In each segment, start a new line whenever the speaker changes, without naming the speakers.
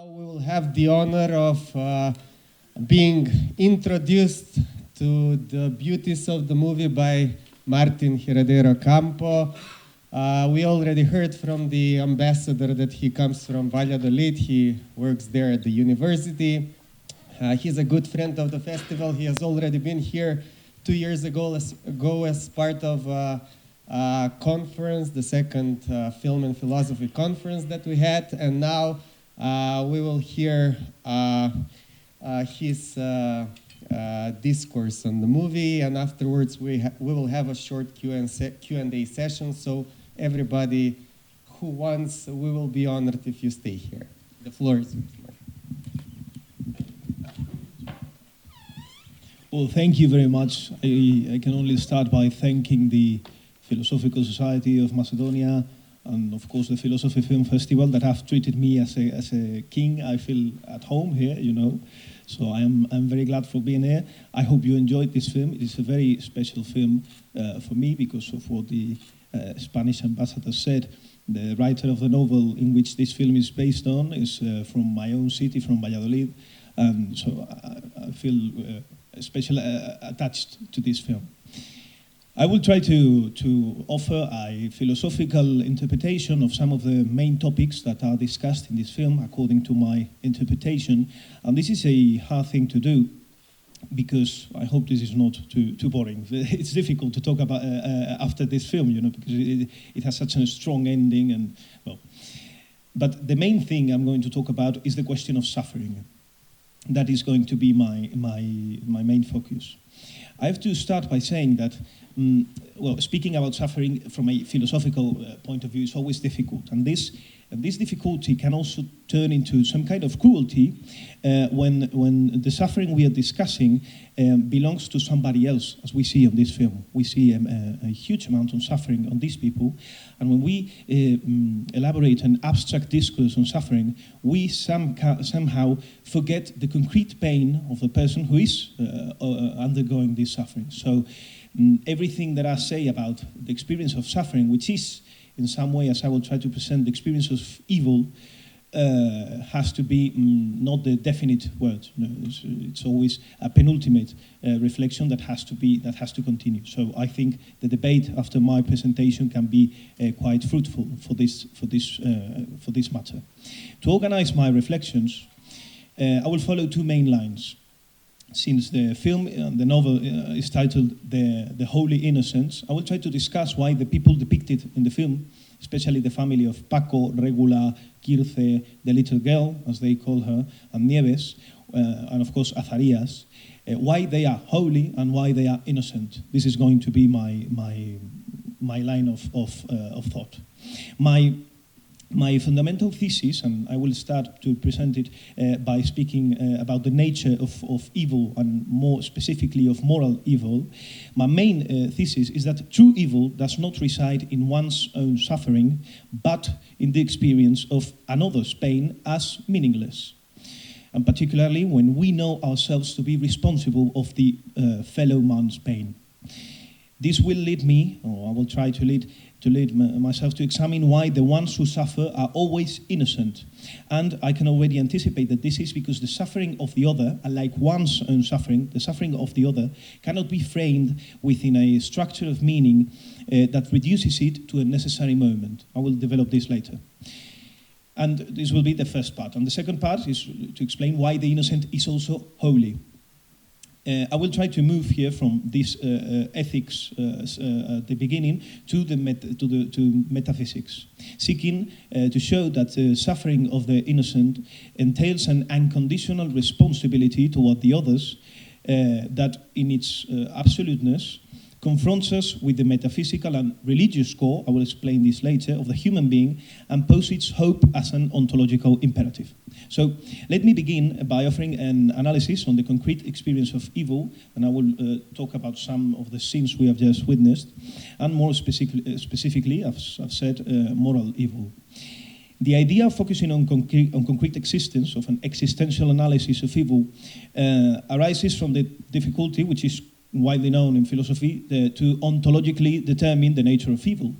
Now we will have the honor of being introduced to the beauties of the movie by Martín Heredero Campo. We already heard from the ambassador that he comes from Valladolid. He works there at the university. He's a good friend of the festival. He has already been here 2 years ago as part of a conference, the second film and philosophy conference that we had. And now we will hear his discourse on the movie, and afterwards we will have a short Q&A session, so everybody who wants, we will be honored if you stay here. The floor is yours.
Well, thank you very much. I can only start by thanking the Philosophical Society of Macedonia and, of course, the Philosophy Film Festival that have treated me as a king. I feel at home here, you know. So I'm very glad for being here. I hope you enjoyed this film. It is a very special film for me because of what the Spanish ambassador said. The writer of the novel in which this film is based on is from my own city, from Valladolid. And so I feel especially attached to this film. I will try to offer a philosophical interpretation of some of the main topics that are discussed in this film according to my interpretation. And this is a hard thing to do because I hope this is not too boring. It's difficult to talk about after this film, you know, because it has such a strong ending and well. But the main thing I'm going to talk about is the question of suffering. That is going to be my main focus. I have to start by saying that, well, speaking about suffering from a philosophical point of view is always difficult. And this difficulty can also turn into some kind of cruelty when the suffering we are discussing belongs to somebody else, as we see on this film. We see a huge amount of suffering on these people. And when we elaborate an abstract discourse on suffering, we somehow forget the concrete pain of the person who is undergoing this suffering. So everything that I say about the experience of suffering, which is in some way, as I will try to present, the experience of evil, has to be not the definite word. No, it's always a penultimate reflection that has to continue. So I think the debate after my presentation can be quite fruitful for this matter. To organize my reflections, I will follow two main lines. Since the film, the novel is titled The Holy Innocents, I will try to discuss why the people depicted in the film, especially the family of Paco, Regula, Quirce, the little girl, as they call her, and Nieves, and of course Azarias, why they are holy and why they are innocent. This is going to be my line of thought. My fundamental thesis, and I will start to present it by speaking about the nature of evil and more specifically of moral evil. My main thesis is that true evil does not reside in one's own suffering, but in the experience of another's pain as meaningless. And particularly when we know ourselves to be responsible of the fellow man's pain. This will lead me, or I will try to lead myself to examine why the ones who suffer are always innocent. And I can already anticipate that this is because the suffering of the other, unlike one's own suffering, the suffering of the other cannot be framed within a structure of meaning that reduces it to a necessary moment. I will develop this later. And this will be the first part. And the second part is to explain why the innocent is also holy. I will try to move here from this ethics at the beginning to metaphysics, seeking to show that the suffering of the innocent entails an unconditional responsibility toward the others that in its absoluteness confronts us with the metaphysical and religious core, I will explain this later, of the human being and posits hope as an ontological imperative. So let me begin by offering an analysis on the concrete experience of evil, and I will talk about some of the scenes we have just witnessed, and more specifically, as I've said, moral evil. The idea of focusing on concrete existence, of an existential analysis of evil, arises from the difficulty, which is widely known in philosophy to ontologically determine the nature of evil.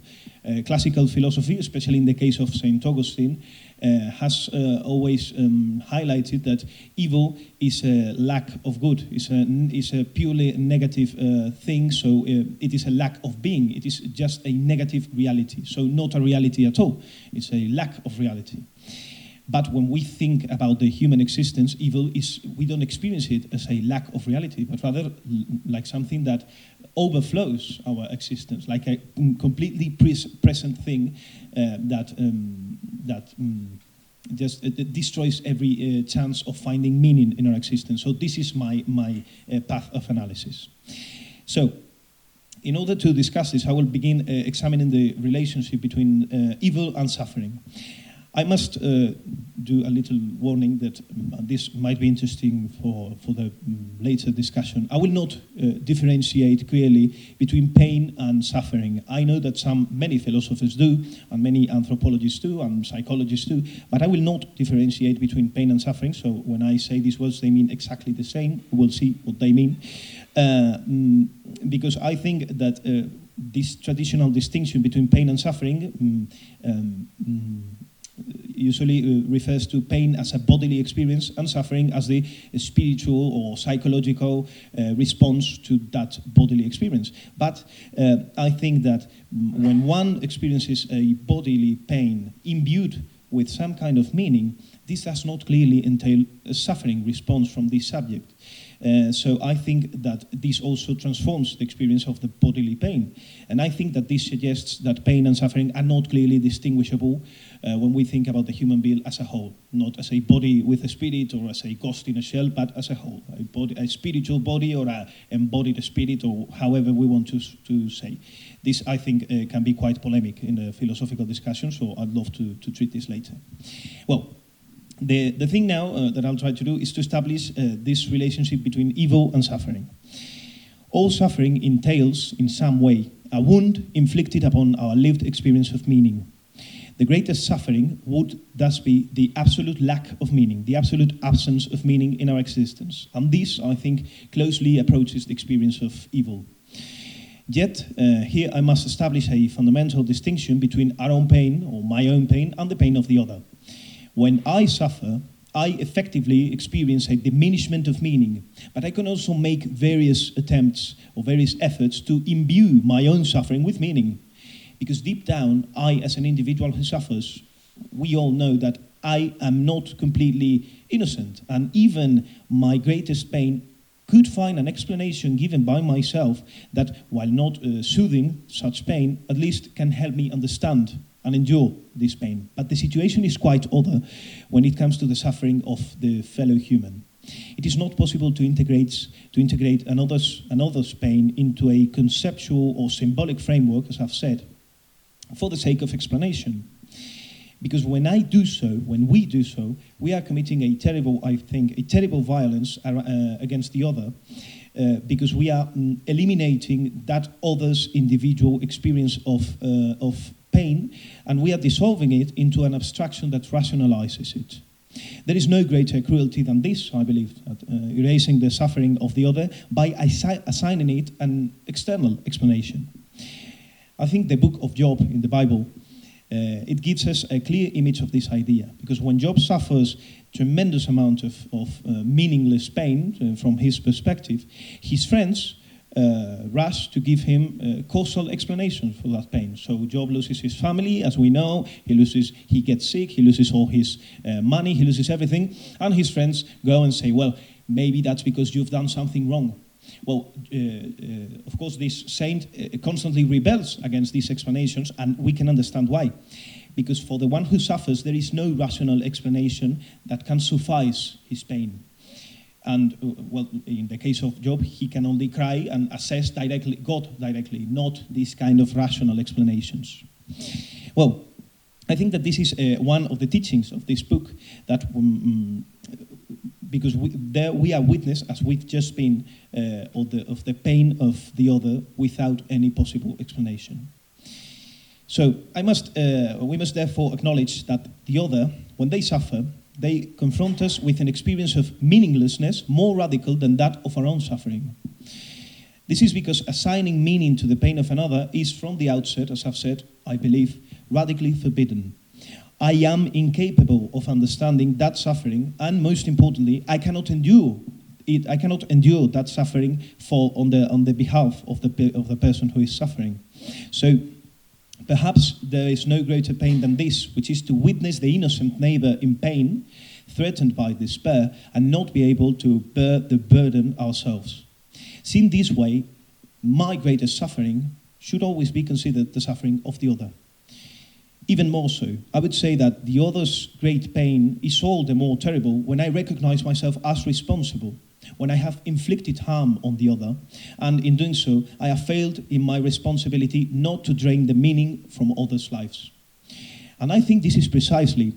Classical philosophy, especially in the case of St. Augustine, has always highlighted that evil is a lack of good, is a purely negative thing, so it is a lack of being. It is just a negative reality, so not a reality at all. It's a lack of reality. But when we think about the human existence, evil is, we don't experience it as a lack of reality, but rather like something that overflows our existence, like a completely present thing that just destroys every chance of finding meaning in our existence. So this is my path of analysis. So in order to discuss this, I will begin examining the relationship between evil and suffering. I must do a little warning that this might be interesting for the later discussion. I will not differentiate clearly between pain and suffering. I know that many philosophers do, and many anthropologists do, and psychologists do, but I will not differentiate between pain and suffering. So when I say these words, they mean exactly the same. We'll see what they mean. Because I think that this traditional distinction between pain and suffering usually refers to pain as a bodily experience and suffering as the spiritual or psychological response to that bodily experience. But I think that when one experiences a bodily pain imbued with some kind of meaning, this does not clearly entail a suffering response from this subject. So I think that this also transforms the experience of the bodily pain. And I think that this suggests that pain and suffering are not clearly distinguishable when we think about the human being as a whole, not as a body with a spirit or as a ghost in a shell, but as a whole, a spiritual body or an embodied spirit, or however we want to say. This, I think, can be quite polemic in the philosophical discussion, so I'd love to treat this later. Well, the thing now that I'll try to do is to establish this relationship between evil and suffering. All suffering entails, in some way, a wound inflicted upon our lived experience of meaning. The greatest suffering would thus be the absolute lack of meaning, the absolute absence of meaning in our existence. And this, I think, closely approaches the experience of evil. Yet, here I must establish a fundamental distinction between our own pain, or my own pain, and the pain of the other. When I suffer, I effectively experience a diminishment of meaning, but I can also make various attempts or various efforts to imbue my own suffering with meaning. Because deep down, I, as an individual who suffers, we all know that I am not completely innocent, and even my greatest pain could find an explanation given by myself that, while not soothing such pain, at least can help me understand and endure this pain. But the situation is quite other when it comes to the suffering of the fellow human. It is not possible to integrate another's pain into a conceptual or symbolic framework, as I've said, for the sake of explanation. Because when we do so, we are committing a terrible violence against the other, because we are eliminating that other's individual experience of pain, and we are dissolving it into an abstraction that rationalizes it. There is no greater cruelty than this, I believe, erasing the suffering of the other by assigning it an external explanation. I think the book of Job in the Bible, it gives us a clear image of this idea, because when Job suffers tremendous amount of meaningless pain from his perspective, his friends rush to give him causal explanations for that pain. So Job loses his family, as we know, he gets sick, he loses all his money, he loses everything, and his friends go and say, well, maybe that's because you've done something wrong. Well, of course, this saint constantly rebels against these explanations, and we can understand why. Because for the one who suffers, there is no rational explanation that can suffice his pain. And, well, in the case of Job, he can only cry and assess God directly, not these kind of rational explanations. Well, I think that this is one of the teachings of this book, that because we are witness, as we've just been, of the pain of the other without any possible explanation. So we must therefore acknowledge that the other, when they suffer, they confront us with an experience of meaninglessness more radical than that of our own suffering. This is because assigning meaning to the pain of another is from the outset, as I've said, I believe, radically forbidden. I am incapable of understanding that suffering, and most importantly, I cannot endure it. I cannot endure that suffering on the behalf of the person who is suffering. So perhaps there is no greater pain than this, which is to witness the innocent neighbor in pain, threatened by despair, and not be able to bear the burden ourselves. Seen this way, my greatest suffering should always be considered the suffering of the other. Even more so, I would say that the other's great pain is all the more terrible when I recognize myself as responsible, when I have inflicted harm on the other, and in doing so, I have failed in my responsibility not to drain the meaning from others' lives. And I think this is precisely,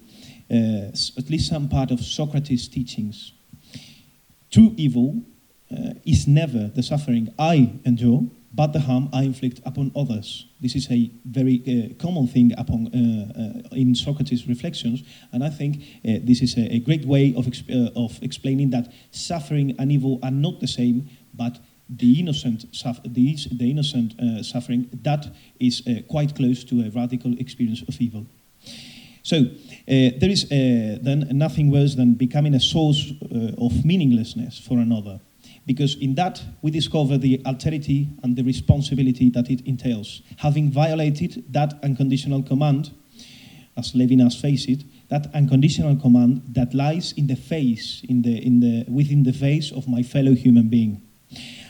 at least some part of Socrates' teachings. True evil is never the suffering I endure, but the harm I inflict upon others. This is a very common thing in Socrates' reflections, and I think this is a great way of explaining that suffering and evil are not the same, but the innocent suffering, that is quite close to a radical experience of evil. So there is then nothing worse than becoming a source of meaninglessness for another, because in that we discover the alterity and the responsibility that it entails. Having violated that unconditional command, as Levinas faced it, that unconditional command that lies in the face, within the face of my fellow human being.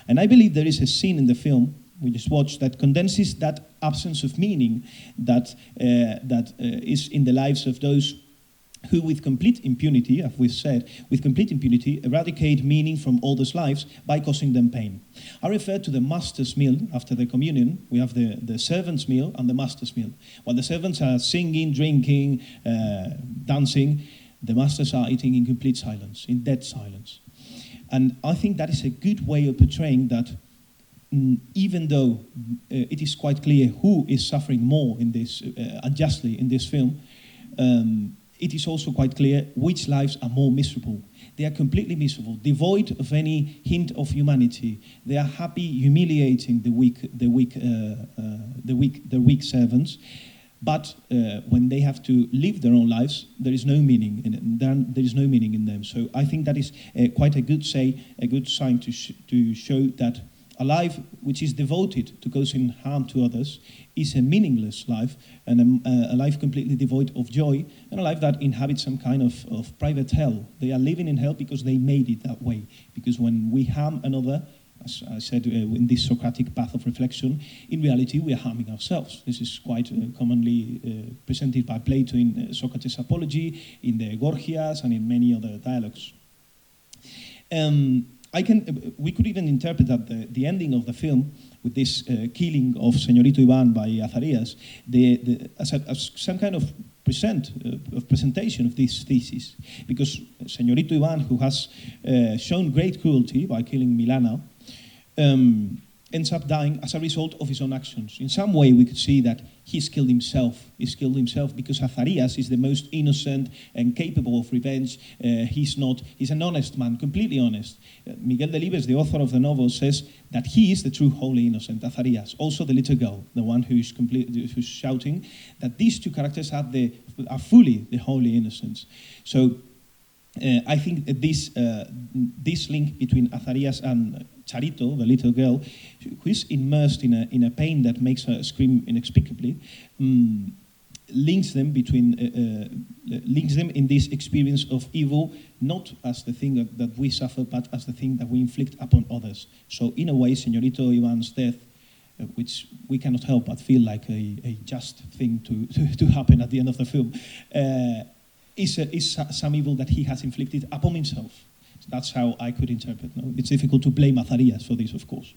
And I believe there is a scene in the film we just watched that condenses that absence of meaning that is in the lives of those who with complete impunity, as we've said, with complete impunity, eradicate meaning from others' lives by causing them pain. I refer to the master's meal after the communion. We have the servant's meal and the master's meal. While the servants are singing, drinking, dancing, the masters are eating in complete silence, in dead silence. And I think that is a good way of portraying that even though it is quite clear who is suffering more in this, unjustly in this film, it is also quite clear which lives are more miserable. They are completely miserable, devoid of any hint of humanity. They are happy, humiliating the weak servants. But when they have to live their own lives, there is no meaning in it. There is no meaning in them. So I think that is quite a good sign to show that a life which is devoted to causing harm to others is a meaningless life, and a life completely devoid of joy, and a life that inhabits some kind of private hell. They are living in hell because they made it that way. Because when we harm another, as I said in this Socratic path of reflection, in reality we are harming ourselves. This is quite commonly presented by Plato in Socrates' Apology, in the Gorgias, and in many other dialogues. We could even interpret that the ending of the film with this killing of Señorito Iván by Azarias as some kind of presentation of this thesis, because Señorito Iván, who has shown great cruelty by killing Milana, ends up dying as a result of his own actions. In some way, we could see that he's killed himself. He's killed himself because Azarias is the most innocent and capable of revenge. He's an honest man, completely honest. Miguel Delibes, the author of the novel, says that he is the true holy innocent, Azarias. Also the little girl, the one who's shouting, that these two characters are fully the holy innocents. So I think this link between Azarias and Charito, the little girl, who is immersed in a pain that makes her scream inexplicably, links them in this experience of evil, not as the thing that we suffer, but as the thing that we inflict upon others. So in a way, Señorito Iván's death, which we cannot help but feel like a just thing to happen at the end of the film, is some evil that he has inflicted upon himself. That's how I could interpret. No? It's difficult to blame Azarias for this, of course.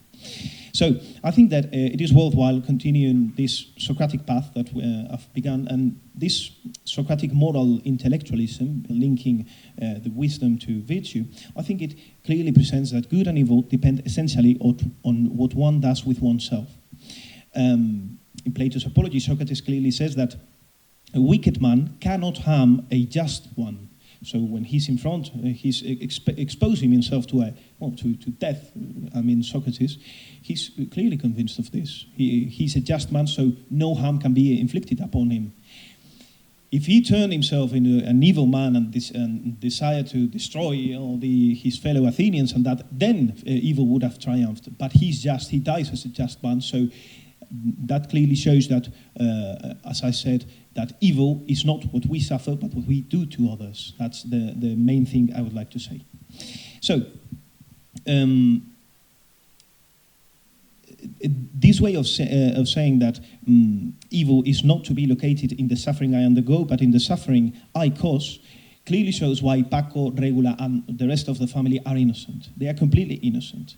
So I think that it is worthwhile continuing this Socratic path that I've begun, and this Socratic moral intellectualism, linking the wisdom to virtue. I think it clearly presents that good and evil depend essentially on what one does with oneself. In Plato's Apology, Socrates clearly says that a wicked man cannot harm a just one, So when he's in front, he's exposing himself to death. I mean, Socrates, he's clearly convinced of this. He's a just man, so no harm can be inflicted upon him. If he turned himself into an evil man and desired to destroy all his fellow Athenians, and that, then evil would have triumphed. But he's just; he dies as a just man. So that clearly shows that, as I said, that evil is not what we suffer, but what we do to others. That's the main thing I would like to say. So, this way of saying that evil is not to be located in the suffering I undergo, but in the suffering I cause, clearly shows why Paco, Regula, and the rest of the family are innocent. They are completely innocent.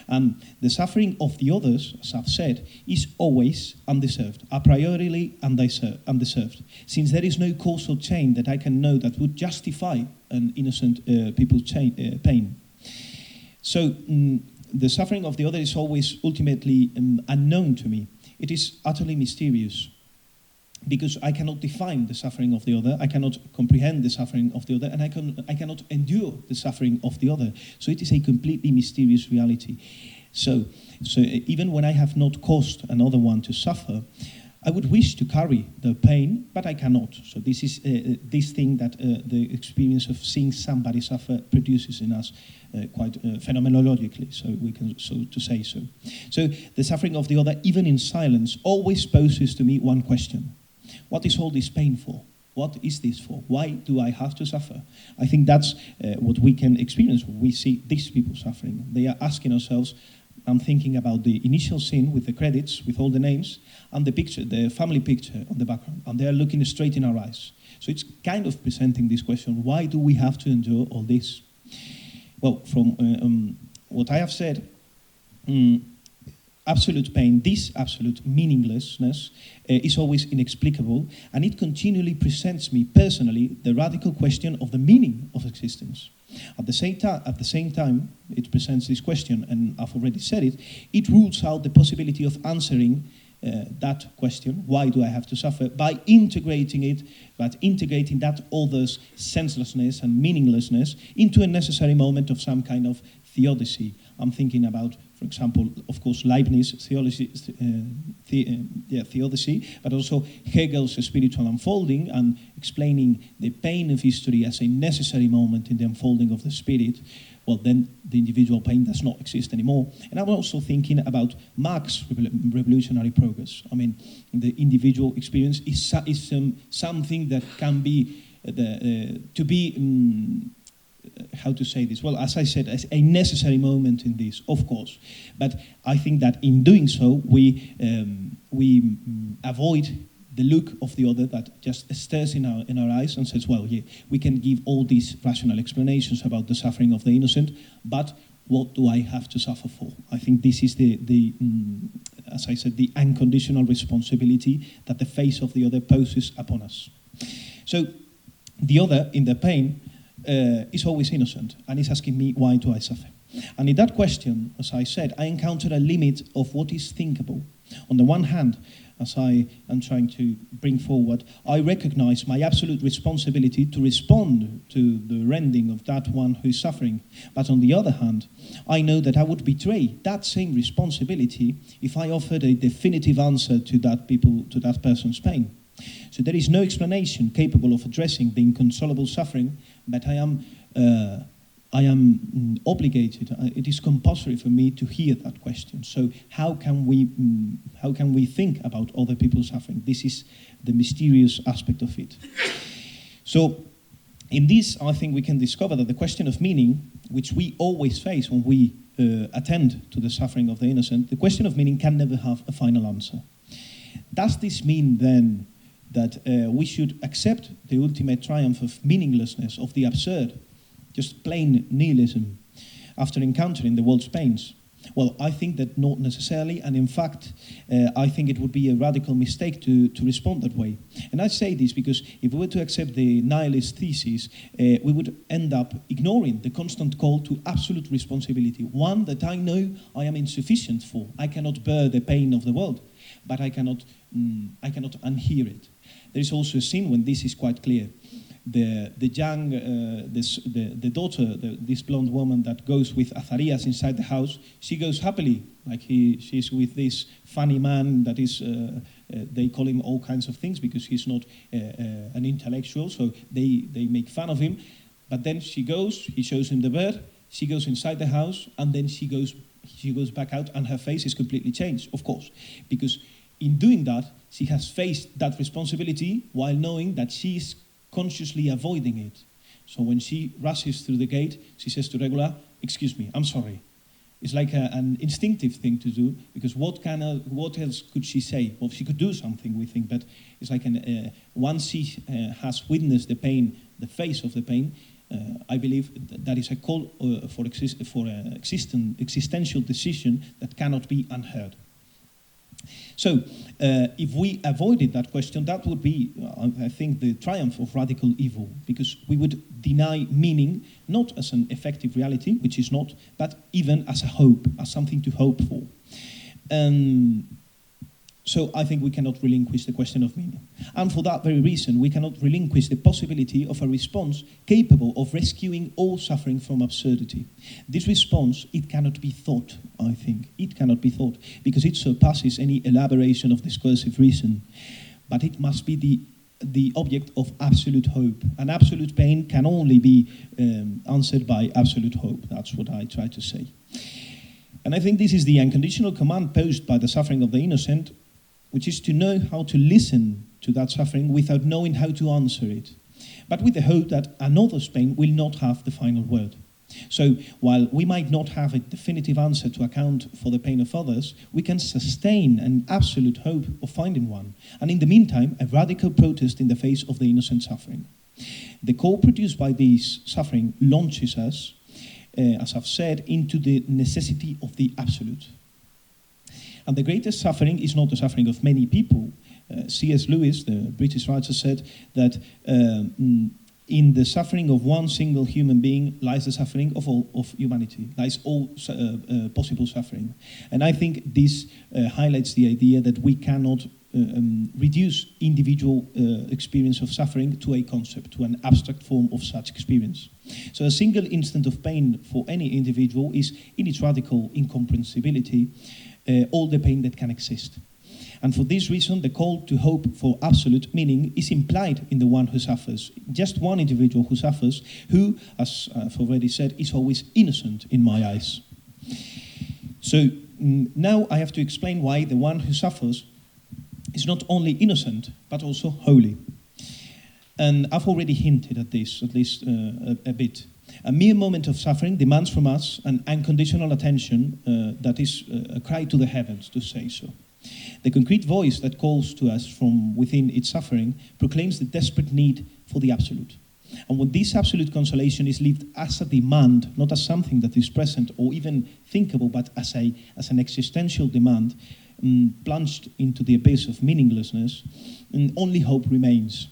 And the suffering of the others, as I've said, is always undeserved, a priori undeserved, since there is no causal chain that I can know that would justify an innocent people's pain. So the suffering of the other is always ultimately unknown to me. It is utterly mysterious, because I cannot define the suffering of the other, I cannot comprehend the suffering of the other, and I cannot endure the suffering of the other. So it is a completely mysterious reality. So even when I have not caused another one to suffer, I would wish to carry the pain, but I cannot. So this is this thing that the experience of seeing somebody suffer produces in us quite phenomenologically, so we can to say so. So the suffering of the other, even in silence, always poses to me one question. What is all this pain for? What is this for? Why do I have to suffer? I think that's what we can experience when we see these people suffering. They are asking ourselves, I'm thinking about the initial scene with the credits, with all the names, and the picture, the family picture on the background, and they are looking straight in our eyes. So it's kind of presenting this question, why do we have to endure all this? Well, from what I have said, absolute pain, this absolute meaninglessness is always inexplicable, and it continually presents me personally the radical question of the meaning of existence. At the same time, it presents this question, and I've already said it, it rules out the possibility of answering that question, why do I have to suffer, by integrating that other's senselessness and meaninglessness into a necessary moment of some kind of theodicy. I'm thinking about, for example, of course, Leibniz theodicy, but also Hegel's spiritual unfolding and explaining the pain of history as a necessary moment in the unfolding of the spirit. Well, then the individual pain does not exist anymore. And I'm also thinking about Marx's revolutionary progress. I mean, the individual experience is something that can be, how to say this? Well, as I said, as a necessary moment in this, of course. But I think that in doing so, we avoid the look of the other that just stares in our eyes and says, well, yeah, we can give all these rational explanations about the suffering of the innocent, but what do I have to suffer for? I think this is as I said, the unconditional responsibility that the face of the other poses upon us. So the other, in their pain, is always innocent, and is asking me, why do I suffer? And in that question, as I said, I encounter a limit of what is thinkable. On the one hand, as I am trying to bring forward, I recognize my absolute responsibility to respond to the rending of that one who is suffering. But on the other hand, I know that I would betray that same responsibility if I offered a definitive answer to that person's pain. So there is no explanation capable of addressing the inconsolable suffering, but I am obligated. It is compulsory for me to hear that question. So how can we think about other people's suffering? This is the mysterious aspect of it. So in this, I think we can discover that the question of meaning, which we always face when we attend to the suffering of the innocent, the question of meaning can never have a final answer. Does this mean then that we should accept the ultimate triumph of meaninglessness, of the absurd, just plain nihilism, after encountering the world's pains? Well, I think that not necessarily, and in fact, I think it would be a radical mistake to respond that way. And I say this because if we were to accept the nihilist thesis, we would end up ignoring the constant call to absolute responsibility, one that I know I am insufficient for. I cannot bear the pain of the world, but I cannot unhear it. There is also a scene when this is quite clear. The daughter, this blonde woman that goes with Azarias inside the house, she goes happily, like she's with this funny man that is, they call him all kinds of things because he's not an intellectual, so they make fun of him. But then she goes, he shows him the bed, she goes inside the house, and then she goes back out, and her face is completely changed, of course, because in doing that, she has faced that responsibility while knowing that she is consciously avoiding it. So when she rushes through the gate, she says to Regula, "Excuse me, I'm sorry." It's like an instinctive thing to do, because what else could she say? Well, she could do something, we think, but it's like once she has witnessed the pain, the face of the pain, I believe that is a call for an existential decision that cannot be unheard. So, if we avoided that question, that would be, I think, the triumph of radical evil, because we would deny meaning, not as an effective reality, which is not, but even as a hope, as something to hope for. So I think we cannot relinquish the question of meaning. And for that very reason, we cannot relinquish the possibility of a response capable of rescuing all suffering from absurdity. This response, it cannot be thought, I think. It cannot be thought, because it surpasses any elaboration of discursive reason. But it must be the object of absolute hope. And absolute pain can only be answered by absolute hope. That's what I try to say. And I think this is the unconditional command posed by the suffering of the innocent, which is to know how to listen to that suffering without knowing how to answer it, but with the hope that another's pain will not have the final word. So, while we might not have a definitive answer to account for the pain of others, we can sustain an absolute hope of finding one, and in the meantime, a radical protest in the face of the innocent suffering. The call produced by this suffering launches us, as I've said, into the necessity of the absolute. And the greatest suffering is not the suffering of many people. C.S. Lewis, the British writer, said that in the suffering of one single human being lies the suffering of all of humanity, lies all possible suffering. And I think this highlights the idea that we cannot reduce individual experience of suffering to a concept, to an abstract form of such experience. So a single instant of pain for any individual is, in its radical incomprehensibility, all the pain that can exist. And for this reason, the call to hope for absolute meaning is implied in the one who suffers. Just one individual who suffers, who, as I've already said, is always innocent in my eyes. So now I have to explain why the one who suffers is not only innocent, but also holy. And I've already hinted at this, at least a bit. A mere moment of suffering demands from us an unconditional attention that is a cry to the heavens, to say so. The concrete voice that calls to us from within its suffering proclaims the desperate need for the absolute. And when this absolute consolation is lived as a demand, not as something that is present or even thinkable, but as an existential demand, plunged into the abyss of meaninglessness, only hope remains.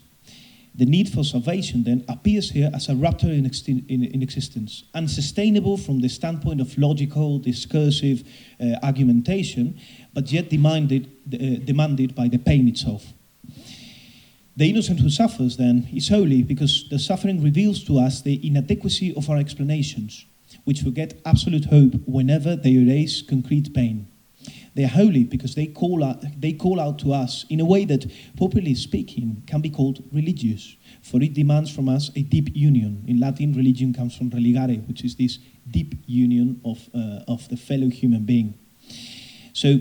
The need for salvation, then, appears here as a rupture in existence, unsustainable from the standpoint of logical, discursive argumentation, but yet demanded by the pain itself. The innocent who suffers, then, is holy because the suffering reveals to us the inadequacy of our explanations, which forget absolute hope whenever they erase concrete pain. They are holy because they call out to us in a way that, properly speaking, can be called religious, for it demands from us a deep union. In Latin, religion comes from religare, which is this deep union of the fellow human being. So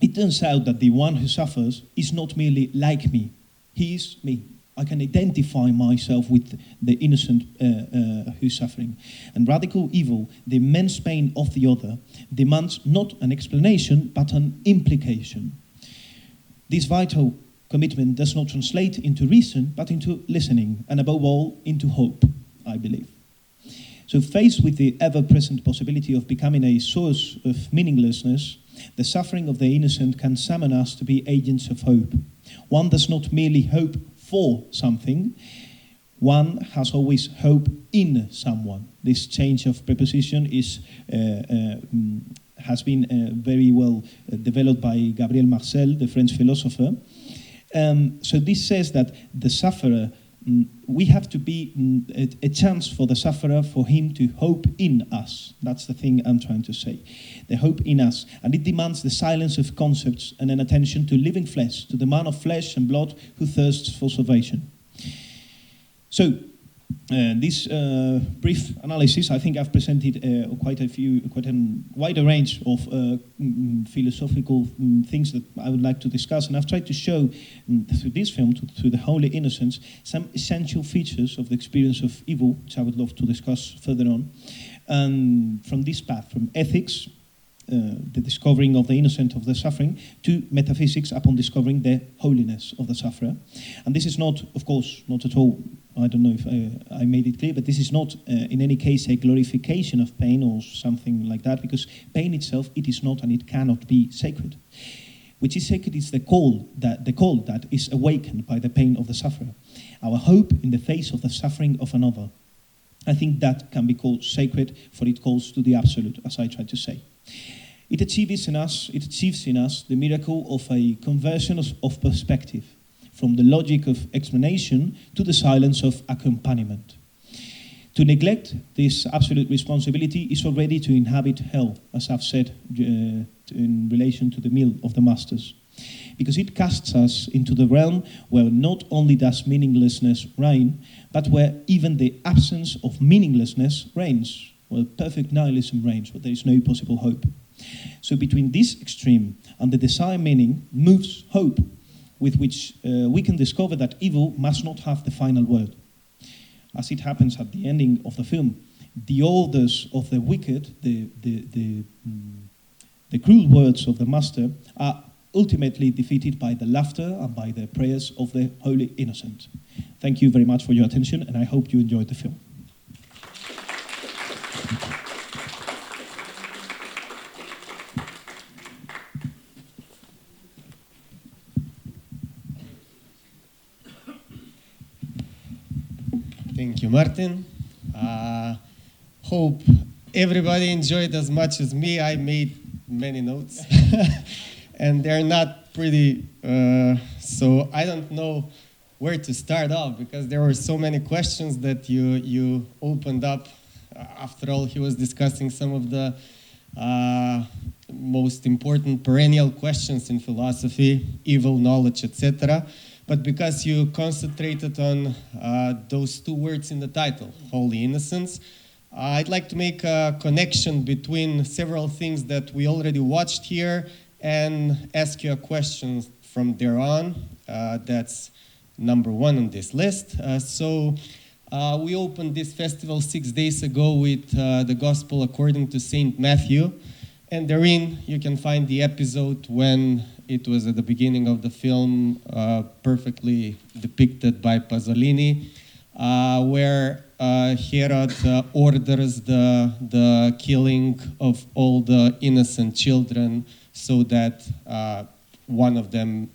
it turns out that the one who suffers is not merely like me. He is me. I can identify myself with the innocent who's suffering. And radical evil, the immense pain of the other, demands not an explanation, but an implication. This vital commitment does not translate into reason, but into listening, and above all, into hope, I believe. So faced with the ever-present possibility of becoming a source of meaninglessness, the suffering of the innocent can summon us to be agents of hope. One does not merely hope for something, one has always hope in someone. This change of preposition has been very well developed by Gabriel Marcel, the French philosopher, So this says that the sufferer, we have to be a chance for the sufferer, for him to hope in us. That's the thing I'm trying to say. The hope in us. And it demands the silence of concepts and an attention to living flesh, to the man of flesh and blood who thirsts for salvation. So, this brief analysis, I think I've presented quite a wider range of philosophical things that I would like to discuss, and I've tried to show through this film, through the Holy Innocents, some essential features of the experience of evil, which I would love to discuss further on, and from this path, from ethics, the discovering of the innocent of the suffering, to metaphysics upon discovering the holiness of the sufferer. And this is not, of course, not at all, I don't know if I made it clear, but this is not in any case a glorification of pain or something like that, because pain itself, it is not and it cannot be sacred. Which is sacred is the call that is awakened by the pain of the sufferer. Our hope in the face of the suffering of another. I think that can be called sacred, for it calls to the absolute, as I tried to say. It achieves in us the miracle of a conversion of perspective, from the logic of explanation to the silence of accompaniment. To neglect this absolute responsibility is already to inhabit hell, as I've said in relation to the meal of the masters, because it casts us into the realm where not only does meaninglessness reign, but where even the absence of meaninglessness reigns, where perfect nihilism reigns, where there is no possible hope. So between this extreme and the desired meaning moves hope, with which we can discover that evil must not have the final word. As it happens at the ending of the film, the orders of the wicked, the cruel words of the master, are ultimately defeated by the laughter and by the prayers of the holy innocent. Thank you very much for your attention, and I hope you enjoyed the film.
Thank you, Martin. Hope everybody enjoyed as much as me. I made many notes, and they're not pretty, so I don't know where to start off, because there were so many questions that you opened up. After all, he was discussing some of the most important perennial questions in philosophy, evil, knowledge, etc. But because you concentrated on those two words in the title, Holy Innocence, I'd like to make a connection between several things that we already watched here and ask you a question from there on. That's number one on this list. We opened this festival 6 days ago with the Gospel according to Saint Matthew. And therein you can find the episode when it was at the beginning of the film, perfectly depicted by Pasolini, where Herod orders the killing of all the innocent children, so that one of them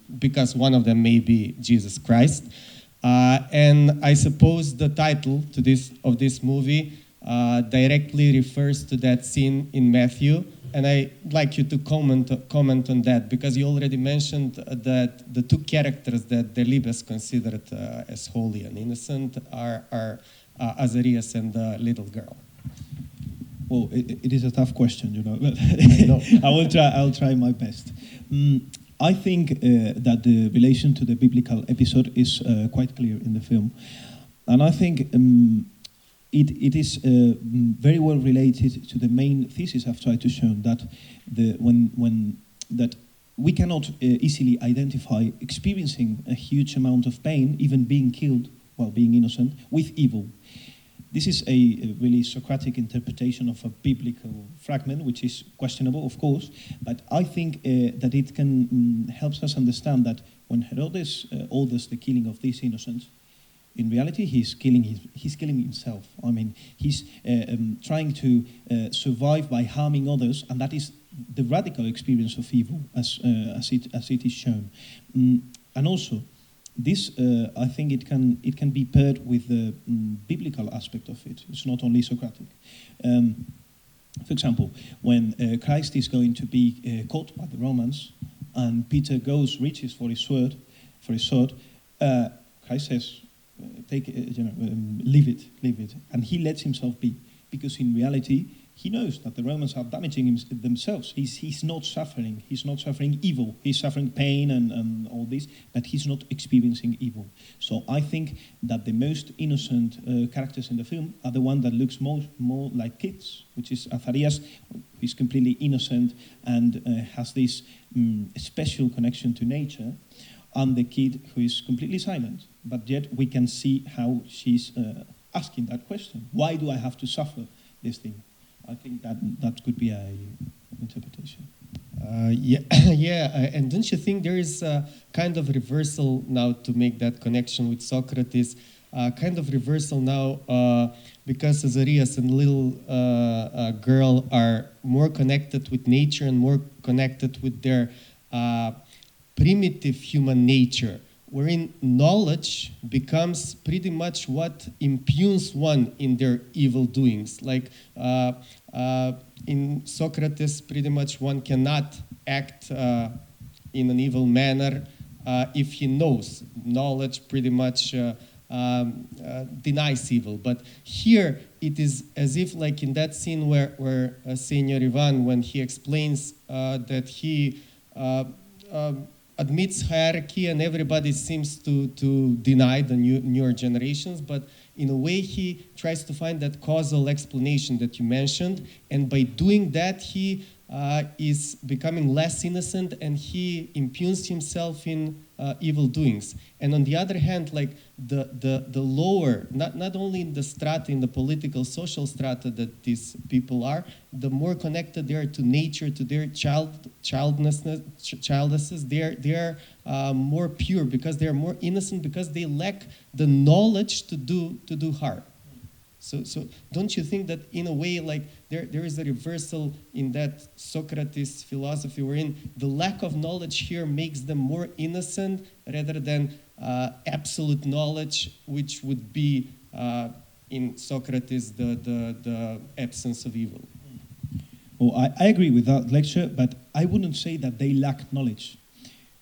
may be Jesus Christ. And I suppose the title of this movie directly refers to that scene in Matthew. And I'd like you to comment on that, because you already mentioned that the two characters that Delibes considered as holy and innocent are Azarias and the little girl.
Well, it is a tough question, you know.
I know.
I'll try my best. I think that the relation to the biblical episode is quite clear in the film, and I think it is very well related to the main thesis I've tried to show, that that we cannot easily identify experiencing a huge amount of pain, even being killed while being innocent, with evil. This is a really Socratic interpretation of a biblical fragment, which is questionable, of course, but I think that it can helps us understand that when Herodes orders the killing of these innocents, in reality, he's killing himself. I mean, he's trying to survive by harming others, and that is the radical experience of evil, as it is shown. And also, this I think it can be paired with the biblical aspect of it. It's not only Socratic. For example, when Christ is going to be caught by the Romans, and Peter reaches for his sword, for his sword, Christ says, "Take it, leave it," and he lets himself be, because in reality he knows that the Romans are damaging themselves. He's not suffering. He's not suffering evil. He's suffering pain and all this, but he's not experiencing evil. So I think that the most innocent characters in the film are the one that looks more like kids, which is Azarias, who is completely innocent and has this special connection to nature, and the kid who is completely silent. But yet we can see how she's asking that question. Why do I have to suffer this thing? I think that could be an interpretation.
And don't you think there is a kind of reversal now to make that connection with Socrates? Kind of reversal now because Azarias and little girl are more connected with nature and more connected with their primitive human nature, wherein knowledge becomes pretty much what impugns one in their evil doings. Like in Socrates, pretty much one cannot act in an evil manner if he knows. Knowledge pretty much denies evil. But here it is as if, like in that scene where Senor Ivan, when he explains that he admits hierarchy and everybody seems to deny the newer generations, but in a way he tries to find that causal explanation that you mentioned, and by doing that he is becoming less innocent and he impugns himself in evil doings. And on the other hand, like the lower, not only in the strata, in the political, social strata that these people are, the more connected they are to nature, to their childlessness, they are more pure because they are more innocent, because they lack the knowledge to do harm. So don't you think that in a way, like there is a reversal in that Socrates philosophy, wherein the lack of knowledge here makes them more innocent rather than absolute knowledge, which would be in Socrates the absence of evil?
Well, I agree with that lecture, but I wouldn't say that they lack knowledge.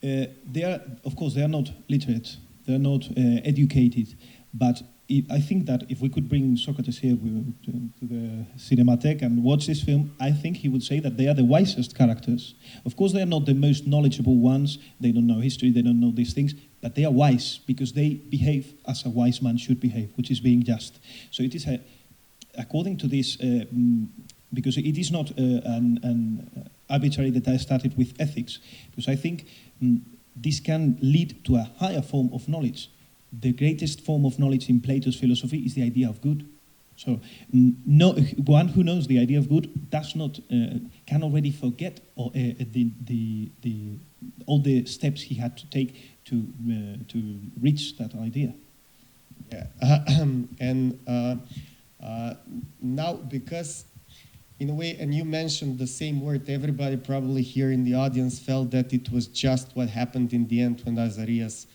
They are, of course, they are not literate, they are not educated, but I think that if we could bring Socrates here to the Cinematheque and watch this film, I think he would say that they are the wisest characters. Of course, they are not the most knowledgeable ones. They don't know history, they don't know these things, but they are wise because they behave as a wise man should behave, which is being just. So it is, according to this, because it is not an arbitrary that I started with ethics, because I think this can lead to a higher form of knowledge. The greatest form of knowledge in Plato's philosophy is the idea of good. So one who knows the idea of good does not can already forget all the steps he had to take to reach that idea.
Yeah, now because in a way, and you mentioned the same word, everybody probably here in the audience felt that it was just what happened in the end when Azarias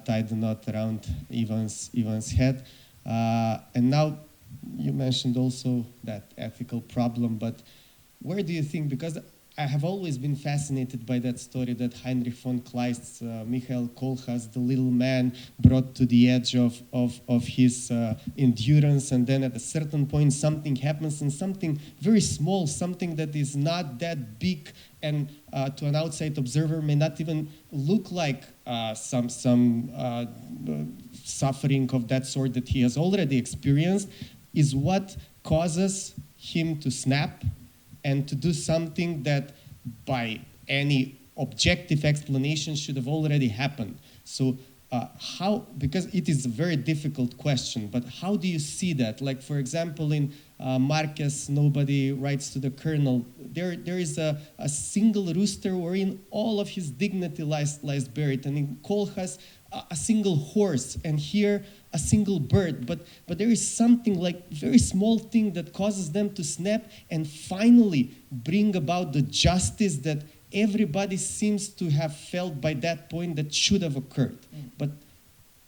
tied the knot around Ivan's head. And now you mentioned also that ethical problem, but where do you think, because I have always been fascinated by that story that Heinrich von Kleist's Michael Kohlhaas, the little man, brought to the edge of his endurance, and then at a certain point something happens, and something very small, something that is not that big, and to an outside observer may not even look like some suffering of that sort that he has already experienced, is what causes him to snap and to do something that by any objective explanation should have already happened. So how, because it is a very difficult question, but how do you see that? Like, for example, in Marquez, Nobody Writes to the Colonel, there is a single rooster wherein all of his dignity lies buried, and in Kohlhaas, a single horse, and here a single bird, but there is something like very small thing that causes them to snap and finally bring about the justice that everybody seems to have felt by that point that should have occurred. But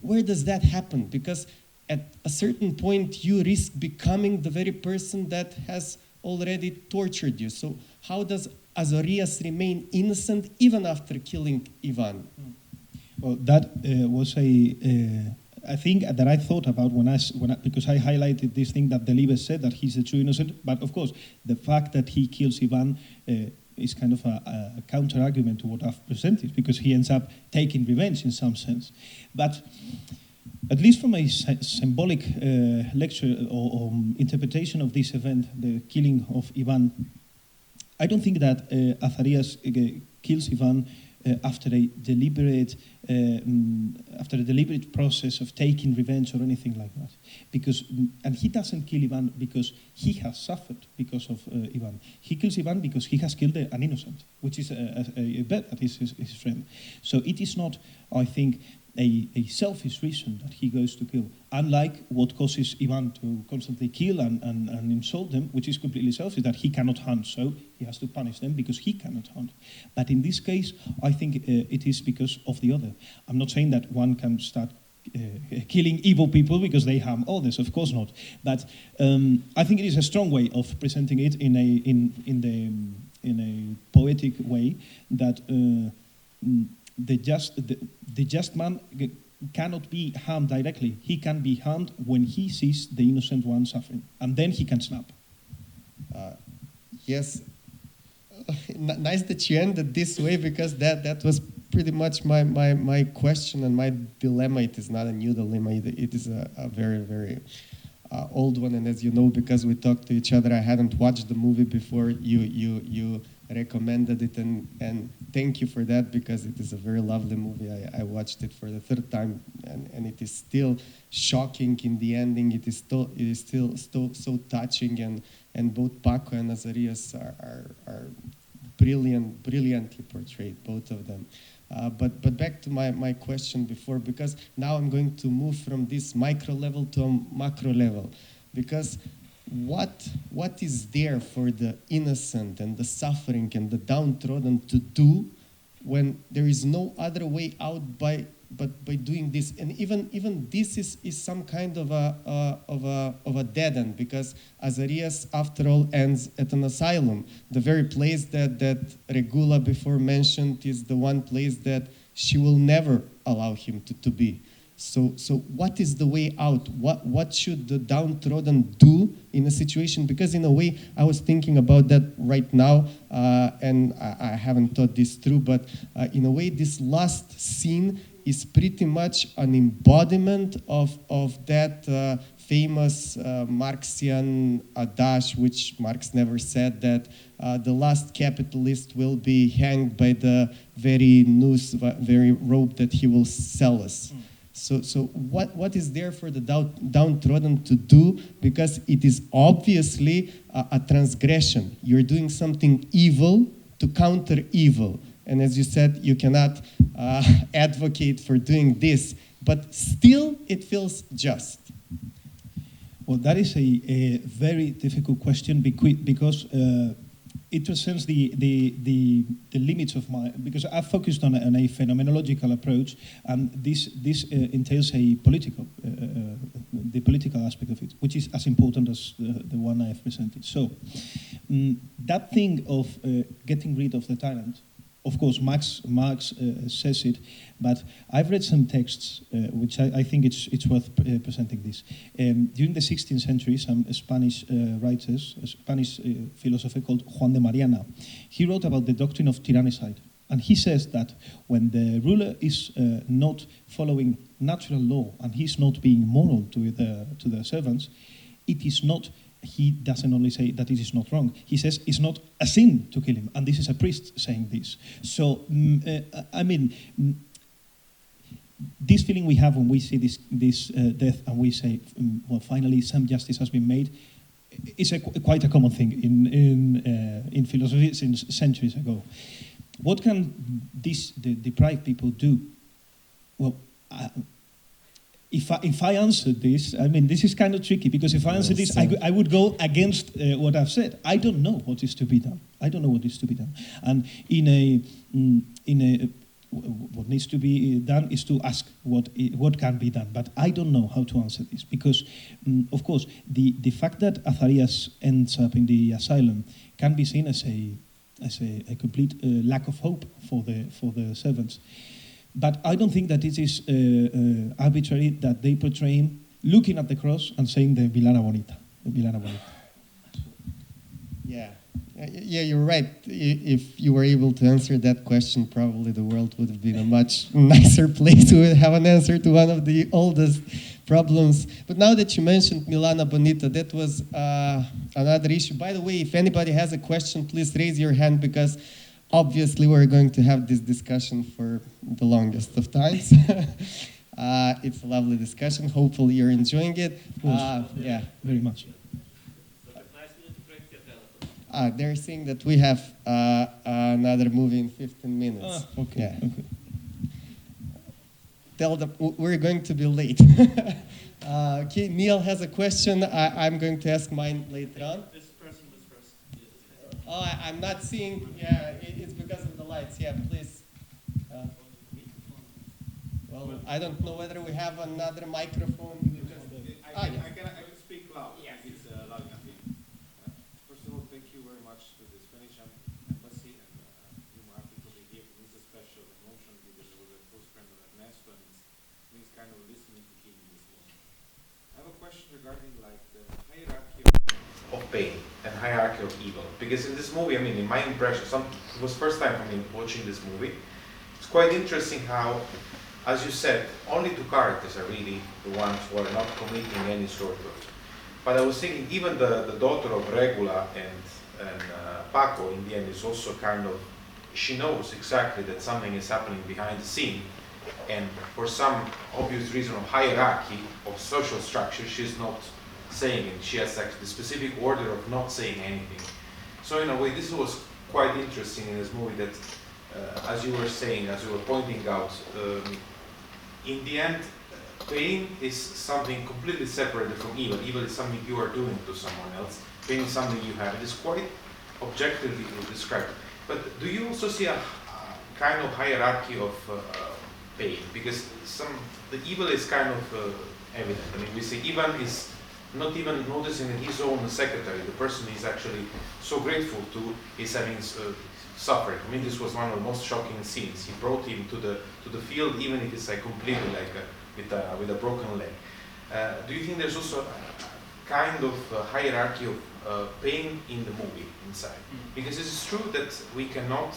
where does that happen? Because at a certain point you risk becoming the very person that has already tortured you. So how does Azarias remain innocent even after killing Ivan?
Well, that was I think that I thought about because I highlighted this thing that Delibes said, that he's the true innocent. But of course, the fact that he kills Ivan is kind of a counter-argument to what I've presented, because he ends up taking revenge in some sense. But at least from a symbolic lecture or interpretation of this event, the killing of Ivan, I don't think that Azarias kills Ivan after a deliberate process of taking revenge or anything like that, and he doesn't kill Ivan because he has suffered because of Ivan. He kills Ivan because he has killed an innocent, which is a bet that is his friend. So it is not, I think, a selfish reason that he goes to kill, unlike what causes Ivan to constantly kill and insult them, which is completely selfish, that he cannot hunt, so he has to punish them because he cannot hunt. But in this case, I think it is because of the other. I'm not saying that one can start killing evil people because they harm others, of course not. But I think it is a strong way of presenting it in a poetic way, that the just man cannot be harmed directly. He can be harmed when he sees the innocent one suffering, and then he can snap.
Yes, nice that you ended this way, because that was pretty much my question and my dilemma. It is not a new dilemma. It is a very, very old one. And as you know, because we talked to each other, I hadn't watched the movie before you recommended it, and thank you for that, because it is a very lovely movie. I watched it for the third time, and it is still shocking in the ending. It is still so touching, and both Paco and Azarias are brilliantly portrayed, both of them. But back to my question before, because now I'm going to move from this micro level to a macro level, because what is there for the innocent and the suffering and the downtrodden to do when there is no other way out but by doing this? And even this is some kind of a dead end, because Azarias, after all, ends at an asylum. The very place that Regula before mentioned is the one place that she will never allow him to be. So what is the way out? What should the downtrodden do in a situation? Because in a way, I was thinking about that right now, and I haven't thought this through, but in a way, this last scene is pretty much an embodiment of that famous Marxian adage, which Marx never said, that the last capitalist will be hanged by the very noose, very rope that he will sell us. So what is there for the downtrodden to do? Because it is obviously a transgression. You're doing something evil to counter evil. And as you said, you cannot advocate for doing this, but still it feels just.
Well, that is a very difficult question, because it presents the limits of because I focused on a phenomenological approach, and this entails the political aspect of it, which is as important as the one I have presented. So that thing of getting rid of the tyrant, of course, Marx says it, but I've read some texts which I think it's worth presenting this. During the 16th century, some Spanish writers, a Spanish philosopher called Juan de Mariana, he wrote about the doctrine of tyrannicide. And he says that when the ruler is not following natural law and he's not being moral to the servants, it is not. He doesn't only say that it is not wrong. He says it's not a sin to kill him, and this is a priest saying this. So, this feeling we have when we see this death and we say, well, finally some justice has been made, is quite a common thing in philosophy since centuries ago. What can the deprived people do? Well, If I answered this, this is kind of tricky, because if I answered this, I would go against what I've said. I don't know what is to be done. And what needs to be done is to ask what can be done. But I don't know how to answer this, because, of course, the fact that Azarias ends up in the asylum can be seen as a complete lack of hope for the servants. But I don't think that it is arbitrary that they portray him looking at the cross and saying the Villana Bonita. The Villana Bonita.
Yeah. Yeah, you're right. If you were able to answer that question, probably the world would have been a much nicer place. We would have an answer to one of the oldest problems. But now that you mentioned Milana Bonita, that was another issue. By the way, if anybody has a question, please raise your hand, because obviously we're going to have this discussion for the longest of times. It's a lovely discussion. Hopefully you're enjoying it. Yeah,
very much.
They're saying that we have another movie in 15 minutes.
Okay.
Yeah.
Okay.
Tell them we're going to be late. Okay, Neil has a question. I'm going to ask mine later on.
This person was first.
Oh, I'm not seeing. Yeah, it's because of the lights. Yeah, please. Well, I don't know whether we have another microphone.
I can speak loud. Yes. It's loud enough. First of all, thank you very much to the Spanish Embassy and you, Martin, for being here. It's a special emotion because I was a close friend of Ernesto, and it means kind of listening to him in this moment. I have a question regarding like the hierarchy of pain and hierarchy of evil. Because in this movie, I mean, in my impression, it was first time for me watching this movie. It's quite interesting how, as you said, only two characters are really the ones who are not committing any sort of. But I was thinking, even the daughter of Regula and Paco, in the end, is also kind of, she knows exactly that something is happening behind the scene, and for some obvious reason of hierarchy, of social structure, she's not saying it. She has like the specific order of not saying anything. So in a way, this was quite interesting in this movie that, as you were saying, as you were pointing out, in the end, pain is something completely separated from evil. Evil is something you are doing to someone else. Pain is something you have. It is quite objectively described. But do you also see a kind of hierarchy of pain? Because the evil is kind of evident. I mean, we see Ivan is not even noticing that his own secretary, the person he's actually so grateful to, is having suffered. I mean, this was one of the most shocking scenes. He brought him to the field, even if it's like completely like with a broken leg. Do you think there's also a kind of hierarchy of pain in the movie inside? Because it is true that we cannot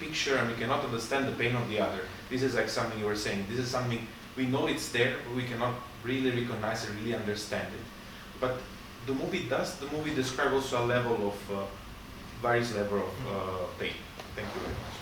picture and we cannot understand the pain of the other. This is like something you were saying. This is something we know it's there, but we cannot really recognize and really understand it. But the movie describe also a level of various level of pain. Thank you very much.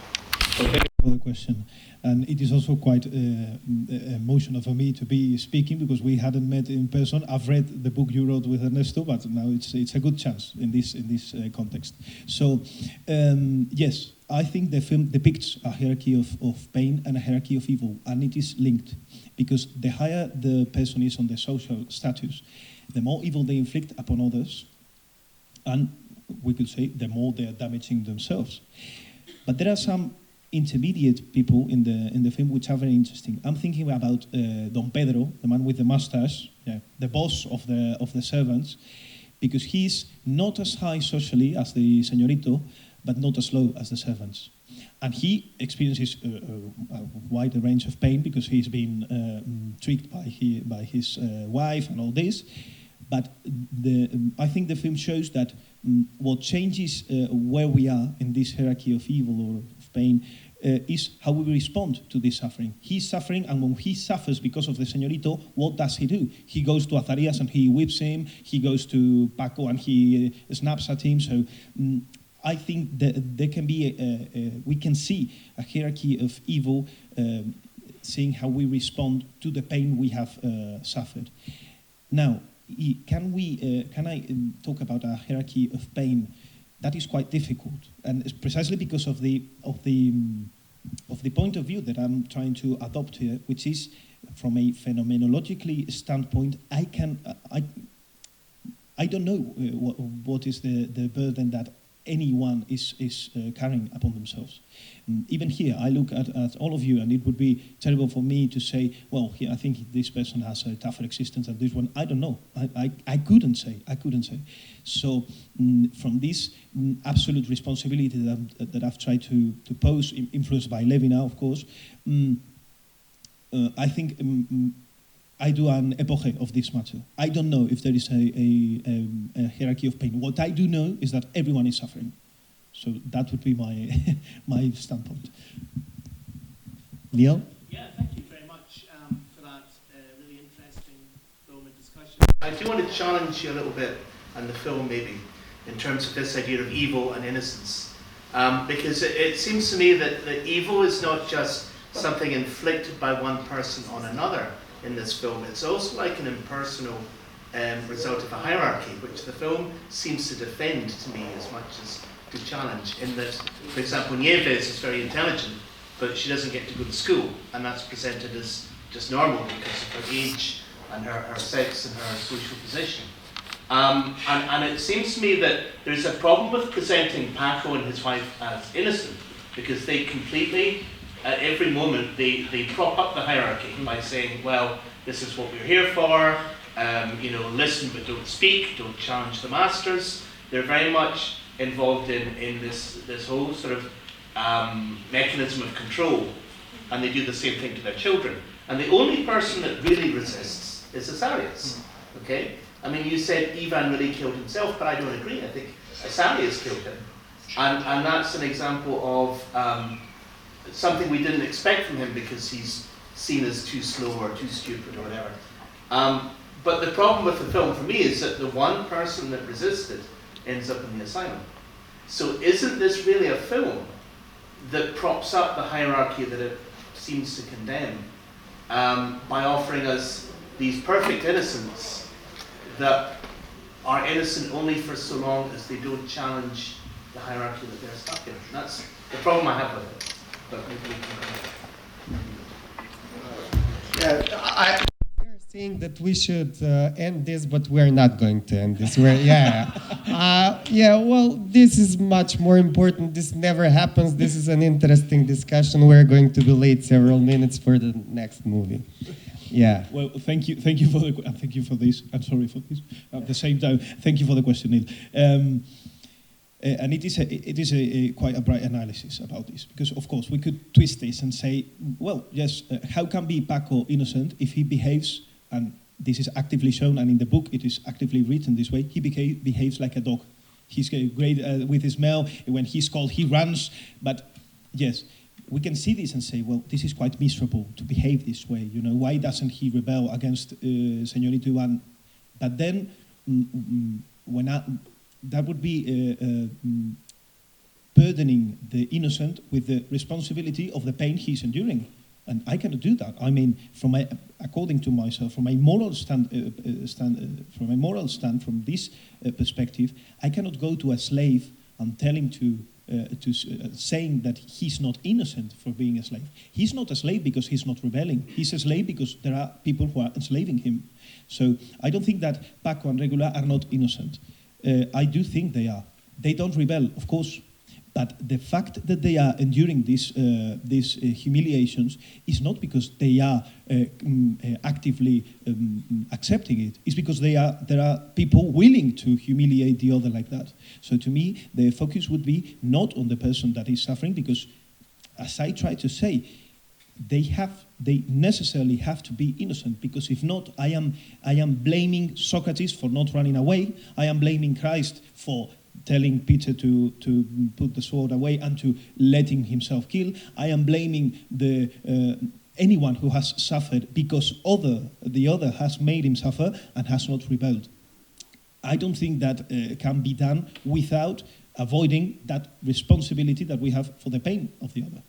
Thank you for the question. And it is also quite emotional for me to be speaking because we hadn't met in person. I've read the book you wrote with Ernesto, but now it's a good chance in this context. So yes, I think the film depicts a hierarchy of pain and a hierarchy of evil, and it is linked because the higher the person is on the social status, the more evil they inflict upon others, and we could say the more they are damaging themselves. But there are some intermediate people in the film which are very interesting. I'm thinking about Don Pedro, the man with the mustache, the boss of the servants, because he's not as high socially as the señorito, but not as low as the servants. And he experiences a wide range of pain because he's been tricked by his wife and all this. But I think the film shows that what changes where we are in this hierarchy of evil or of pain is how we respond to this suffering. He's suffering, and when he suffers because of the señorito, what does he do? He goes to Azarias and he whips him. He goes to Paco and he snaps at him. So I think that there can be we can see a hierarchy of evil, seeing how we respond to the pain we have suffered. Now, can I talk about a hierarchy of pain? That is quite difficult, and it's precisely because of the point of view that I'm trying to adopt here, which is from a phenomenologically standpoint. I don't know what is the burden that anyone is carrying upon themselves. Even here, I look at all of you, and it would be terrible for me to say, well, I think this person has a tougher existence than this one. I don't know. I couldn't say. So from this absolute responsibility that I've tried to pose, influenced by Levi now, of course, I think I do an epoche of this matter. I don't know if there is a hierarchy of pain. What I do know is that everyone is suffering. So that would be my my standpoint.
Neil?
Yeah, thank you very much for that really interesting film and discussion.
I do want to challenge you a little bit on the film maybe, in terms of this idea of evil and innocence. Because it seems to me that evil is not just something inflicted by one person on another in this film. It's also like an impersonal result of a hierarchy, which the film seems to defend to me as much as to challenge, in that, for example, Nieves is very intelligent, but she doesn't get to go to school, and that's presented as just normal because of her age and her sex and her social position. And it seems to me that there's a problem with presenting Paco and his wife as innocent, because they completely, at every moment, they prop up the hierarchy by saying, well, this is what we're here for, listen but don't speak, don't challenge the masters. They're very much involved in this whole sort of mechanism of control, and they do the same thing to their children. And the only person that really resists is Asarius. Okay? I mean, you said Ivan really killed himself, but I don't agree. I think Asarius killed him. And that's an example of something we didn't expect from him because he's seen as too slow or too stupid or whatever. But the problem with the film for me is that the one person that resisted ends up in the asylum. So isn't this really a film that props up the hierarchy that it seems to condemn by offering us these perfect innocents that are innocent only for so long as they don't challenge the hierarchy that they're stuck in? That's the problem I have with it. But maybe we can
They're saying that we should end this, but we're not going to end this. Well, this is much more important. This never happens. This is an interesting discussion. We're going to be late several minutes for the next movie. Yeah.
Well, thank you for this. I'm sorry for this. At the same time, thank you for the question, Neil. And it is quite a bright analysis about this, because of course we could twist this and say, well, yes, how can be Paco innocent if he behaves, and this is actively shown, and in the book it is actively written this way, he behaves like a dog. He's great with his smell. When he's called, he runs. But yes, we can see this and say, well, this is quite miserable to behave this way. Why doesn't he rebel against Señorito Iván? But then, that would be burdening the innocent with the responsibility of the pain he's enduring. And I cannot do that. I mean, according to myself, from a moral stand, from this perspective, I cannot go to a slave and tell him saying that he's not innocent for being a slave. He's not a slave because he's not rebelling. He's a slave because there are people who are enslaving him. So I don't think that Paco and Regula are not innocent. I do think they are. They don't rebel, of course. But the fact that they are enduring these humiliations is not because they are actively accepting it. It's because there are people willing to humiliate the other like that. So to me, the focus would be not on the person that is suffering, because, as I try to say, they necessarily have to be innocent, because if not, I am blaming Socrates for not running away. I am blaming Christ for telling Peter to put the sword away and to letting himself kill. I am blaming anyone who has suffered because the other has made him suffer and has not rebelled. I don't think that can be done without avoiding that responsibility that we have for the pain of the other.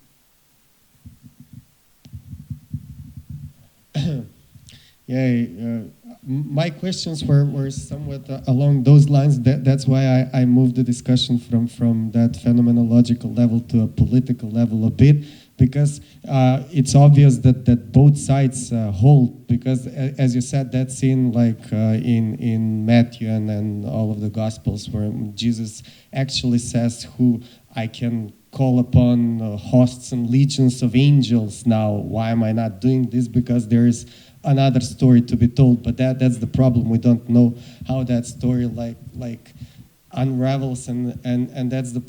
My questions were somewhat along those lines. That's why I moved the discussion from that phenomenological level to a political level a bit. because it's obvious that both sides hold, because as you said, that scene like in Matthew and all of the Gospels where Jesus actually says, who I can call upon hosts and legions of angels now. Why am I not doing this? Because there is another story to be told. But that's the problem. We don't know how that story like unravels, and that's the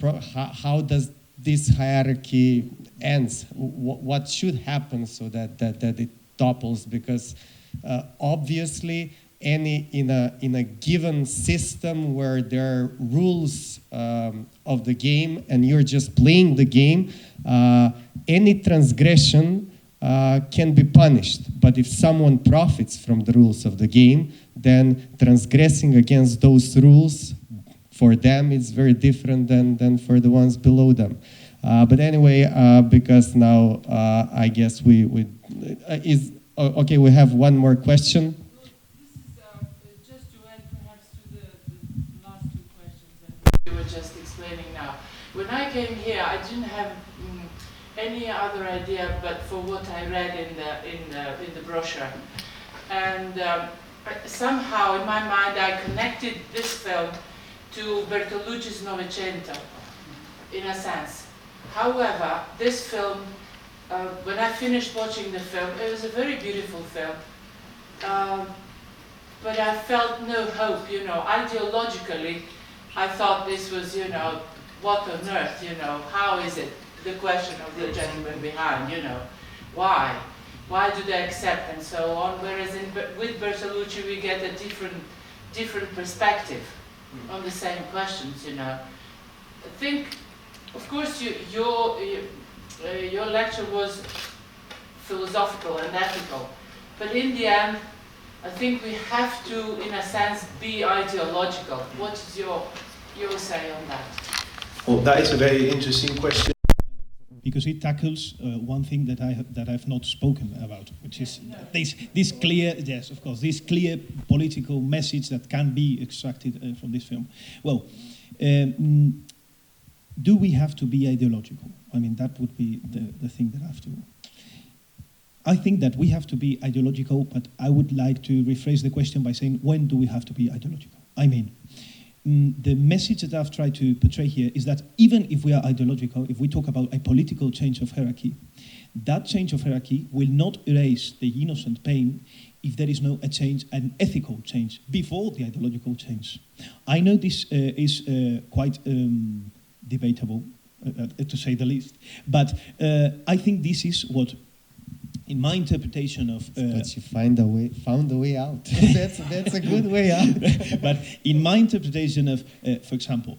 how does this hierarchy ends? What should happen so that it topples? Because obviously, in a given system where there are rules of the game and you're just playing the game, any transgression can be punished. But if someone profits from the rules of the game, then transgressing against those rules, for them it's very different than for the ones below them. But anyway, because now I guess okay, we have one more question.
You were just explaining now. When I came here, I didn't have any other idea but for what I read in the brochure, and somehow in my mind I connected this film to Bertolucci's Novecento, in a sense. However, this film, when I finished watching the film, it was a very beautiful film, but I felt no hope. Ideologically, I thought this was, what on earth, how is it? The question of the gentleman behind, why? Why do they accept and so on? Whereas with Bertolucci we get a different perspective on the same questions, I think, of course, your lecture was philosophical and ethical, but in the end, I think we have to, in a sense, be ideological. What is your say on that?
Well, that is a very interesting question, because it tackles one thing that I've not spoken about, which is this clear, yes, of course, this clear political message that can be extracted from this film. Well, do we have to be ideological? I mean, that would be the thing that I have to. I think that we have to be ideological, but I would like to rephrase the question by saying, when do we have to be ideological? I mean, the message that I've tried to portray here is that even if we are ideological, if we talk about a political change of hierarchy, that change of hierarchy will not erase the innocent pain if there is no an ethical change before the ideological change. I know this is quite debatable, to say the least, but I think this is what, in my interpretation of...
but you found a way out. that's a good way out.
But in my interpretation of, for example,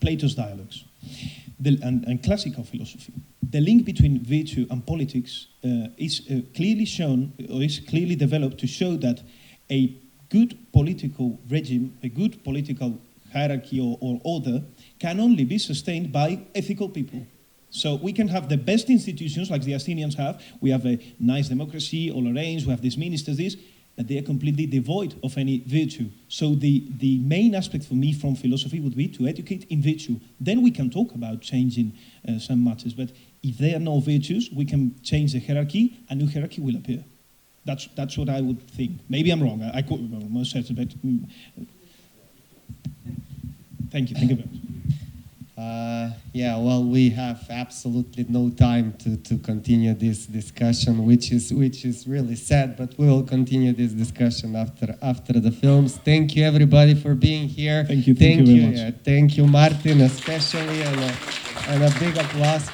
Plato's dialogues and classical philosophy, the link between virtue and politics is clearly shown, or is clearly developed to show that a good political regime, a good political hierarchy or order can only be sustained by ethical people. So we can have the best institutions like the Athenians have. We have a nice democracy, all arranged, we have these ministers, but they are completely devoid of any virtue. So the main aspect for me from philosophy would be to educate in virtue. Then we can talk about changing some matters. But if there are no virtues, we can change the hierarchy, a new hierarchy will appear. That's what I would think. Maybe I'm wrong. I could be most certain, but thank you very much.
Yeah, well, we have absolutely no time to continue this discussion, which is really sad, but we will continue this discussion after the films. Thank you, everybody, for being here.
Thank you very much.
Thank you, Martin, especially, and a big applause.